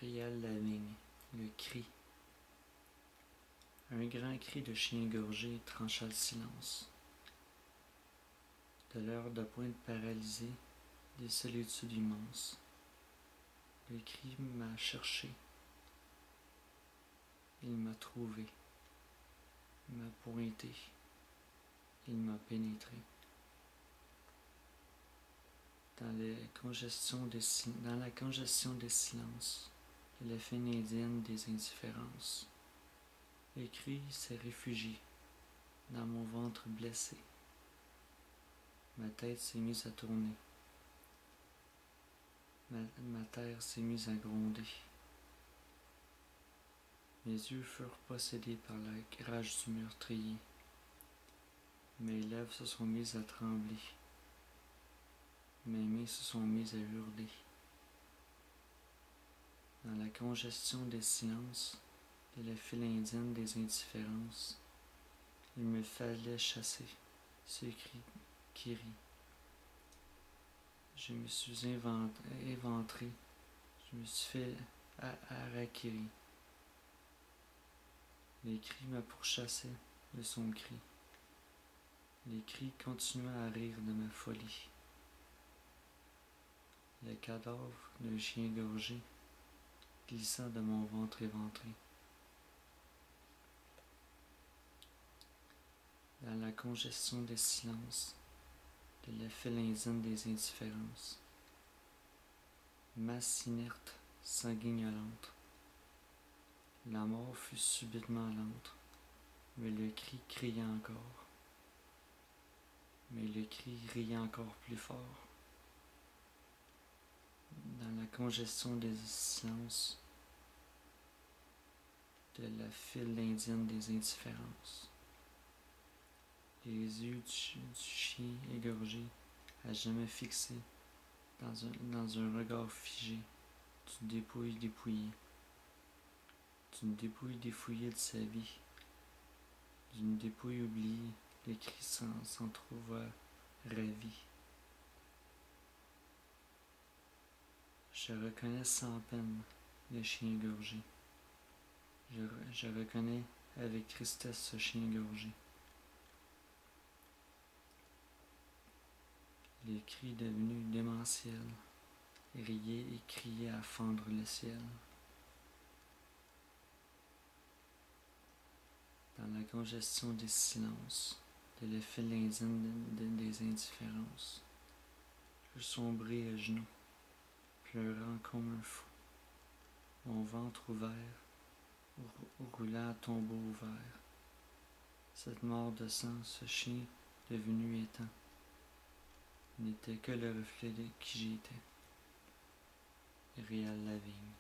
Réal Lavigne, le cri. Un grand cri de chien égorgé trancha le silence. De l'heure de pointe paralysée, des solitudes immenses. Le cri m'a cherché. Il m'a trouvé. Il m'a pointé. Il m'a pénétré. Dans la congestion des silences, de la fine indienne des indifférences, le cri s'est réfugié dans mon ventre blessé. Ma tête s'est mise à tourner. Ma terre s'est mise à gronder. Mes yeux furent possédés par la rage du meurtrier. Mes lèvres se sont mises à trembler. Mes mains se sont mises à hurler. Dans la congestion des silences, de la file indienne des indifférences, il me fallait chasser ce cri qui rit. Je me suis éventré, je me suis fait harakiri. Les cris me pourchassaient de son cri. Les cris continuaient à rire de ma folie. Le cadavre d'un chien égorgé glissa de mon ventre éventré. Dans la congestion des silences, de la file indienne des indifférences, masse inerte, sanguignolente, la mort fut subitement lente, mais le cri criait encore. Mais le cri riait encore plus fort. Dans la congestion des silences, de la file indienne des indifférences, les yeux du chien égorgé à jamais fixés dans un regard figé, d'une dépouille dépouillée de sa vie, d'une dépouille oubliée, le cri s'en trouva ravi. Je reconnais sans peine le chien égorgé. Je reconnais avec tristesse ce chien égorgé. Les cris devenus démentiels riaient et criaient à fendre le ciel. Dans la congestion des silences, de la file indienne des indifférences, je sombrai à genoux, pleurant comme un fou, mon ventre ouvert, roulant à tombeau ouvert. Cette mort de sang, ce chien devenu étant, n'était que le reflet de qui j'étais. Réal Lavigne.